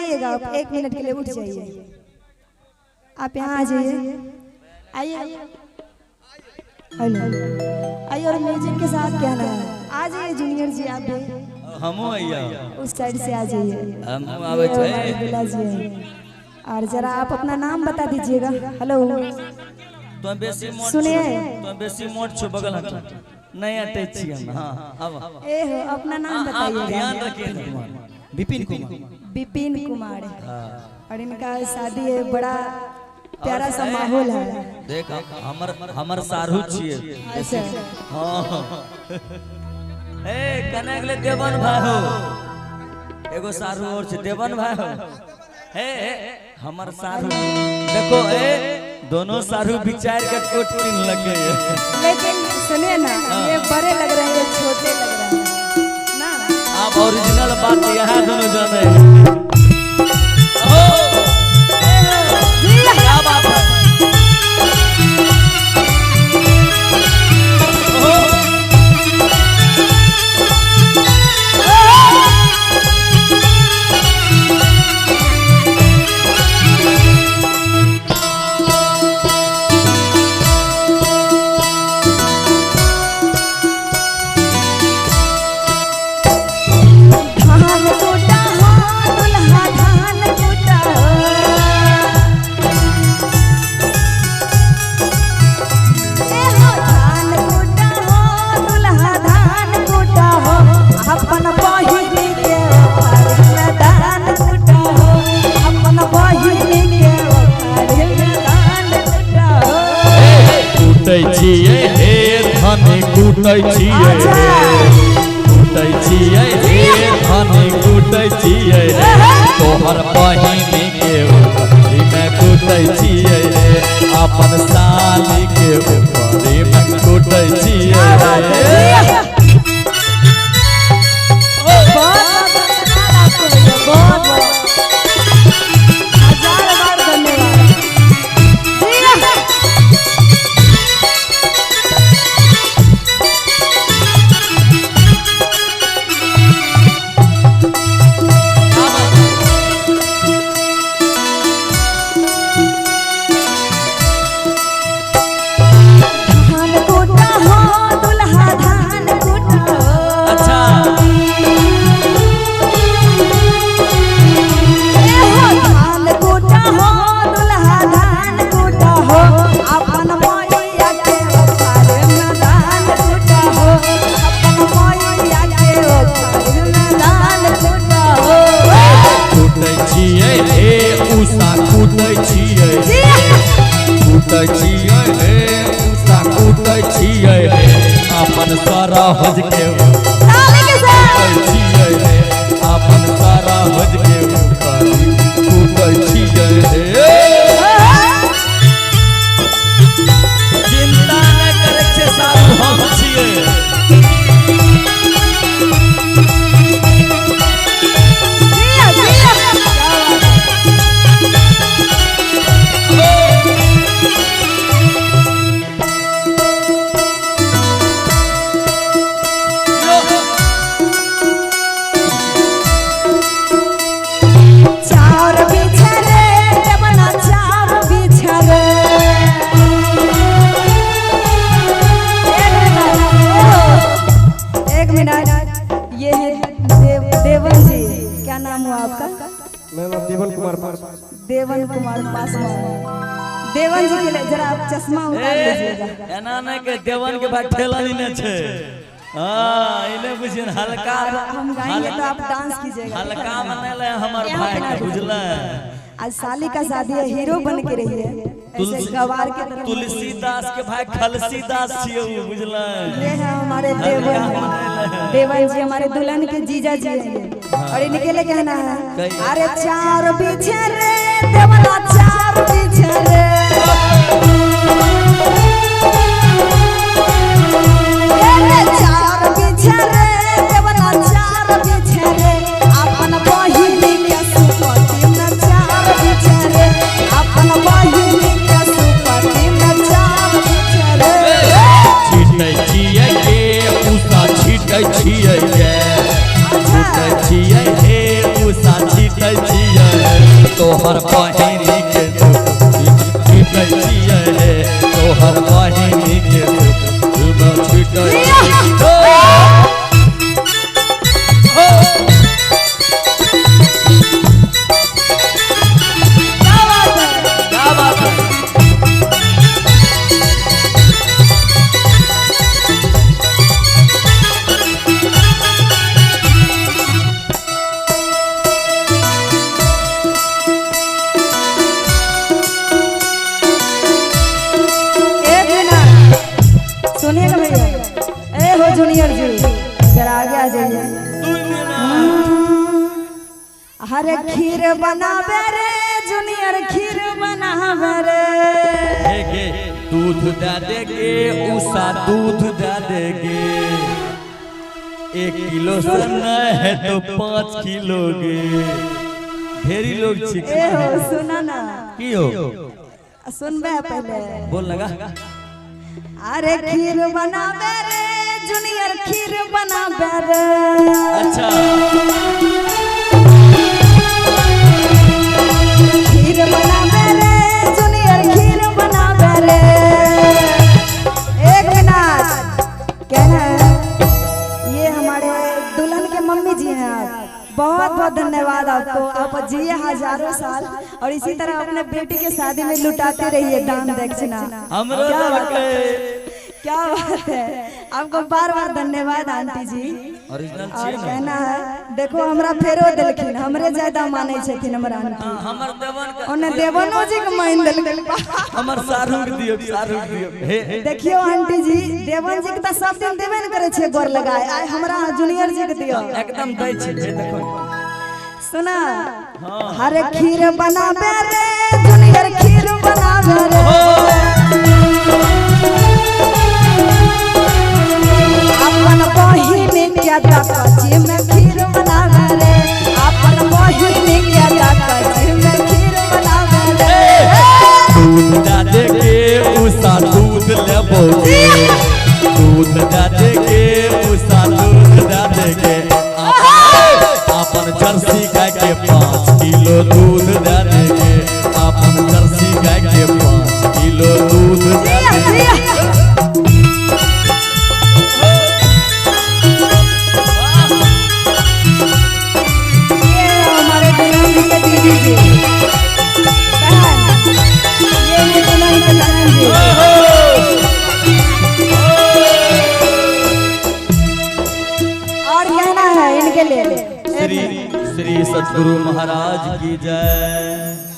जाइएगा, आप 1 मिनट के लिए उठ जाइए। आप यहाँ आ जाइए, आइए आइए। और म्यूजिक के साथ क्या ना आ जाइए जूनियर जी, आप भी हमो आइया उस साइड से आ जाइए। हम आवे छे। और जरा आप अपना नाम बता दीजिएगा। हेलो तो बेसी मोट सुनिए, तो बेसी मोट छो बगल हट नहीं हटे छी हम। हां अब ए हो अपना नाम बताइएगा। ध्यान रखिए। विपिन कुमार। विपिन कुमार। और इनका शादी है, बड़ा प्यारा सा माहौल है। देख हमर सारू छिए। अच्छा हां ए कने अगले देवन भाई हो, एगो सारू और छे देवन भाई हो। ए हमर सारू देखो, दोनों सारू बिचार के कोट किन लग गए। लेकिन सुनिए ना, ये बड़े लग रहे हैं, छोटे लग रहे हैं ना। आप ओरिजिनल बात यहाँ दोनों जाने। क्या बात है। कूटै छियै कूटै छियै धान कूटै छियै तोहर बहिनी के ऊपरी में कूटै छियै अपन साली के ऊपरी में कूटै छियै। अपन सारा हज के अपन सारा हज के कूटै छियै। चिंता नहीं करे छे सारू हम छियै। ये है देवन जी, क्या नाम हुआ आपका? मेरा नाम देवन कुमार पासवान। देवन कुमार पासवान। देवन जी के लिए जरा आप चश्मा उतार लीजिएगा। एना नहीं के देवन के बाद ठेला नहीं छे। हां इने बुझिन हल्का हम गाएंगे तो आप डांस कीजिएगा। हल्का मनेले हमर भाई के बुझला। आज साली का शादी है, हीरो बन के रही है, ऐसे गवार के तरह। तुलसीदास के भाई खलसीदास छियो बुझला। ये है हमारे देवन जी, हमारे दुल्हन के जीजा जी हैं। और इनके लिए कहना है, अरे चार पीछे रे देवना चार पीछे रे, चार पीछे रे देवना चार पीछे रे, अपन बहिनी के सुपति में चार पीछे रे, अपन बहिनी के सुपति में चार पीछे रे। छीटै छियै के उसा छीटै छियै के छीटै छियै हे उसा छीटै छियै तोहर बहिनी के छीटै छियै रे तोहर बहिनी के छीटै क्या बात है सुनिएगा भैया ए हो जूनियर जी जरा आगे आ जाइए हरे खीर बनावे रे जूनियर खीर बनावे रे दूध दे देगे उषा दूध दे देगे 1 किलो से नहीं है तो 5 किलो गे ढेरी लोग ए हो सुना ना की हो सुनबे पहले बोल लगा अरे खीर बनावे रे जूनियर खीर बनावे रे अच्छा खीर बनावे रे जूनियर खीर बनावे रे एक मिनट क्या है ये हमारे दुल्हन के मम्मी जी हैं आप बहुत बहुत धन्यवाद आपको आप जिए हजारों साल और इसी तरह अपने बेटी के शादी में लुटाते रहिए दान दक्षिणा क्या बात है आपको बार बार धन्यवाद आंटी जी ओरिजिनल और कहना है देखो हमरा फेरो दिलखिन हमरे ज्यादा माने छथिन हमर आंटी हमर देवन का ओने देवनो जी के मान दिलखिन हमर शाहरुख दियो हे देखियो आंटी जी देवन जी के त सब दिन देबे न करे छे गोर लगाए आय हमरा जूनियर जी के दियो एकदम दै छे देखो सुना हर खीर बनावे रे जूनियर खीर बनावे रे अपन बहिन के दकची में खीर बनावे रे अपन बहिन के दकची में खीर बनावे रे दूध दे देगे उषा दूध लेबोगे दूध दे देगे उषा दूध दे देगे अपन जर्सी गाय के 5 किलो दूध दे देगे अपन जर्सी गाय के 5 किलो दूध दे देगे और कहना है इनके लिए श्री श्री सद्गुरु महाराज की जय।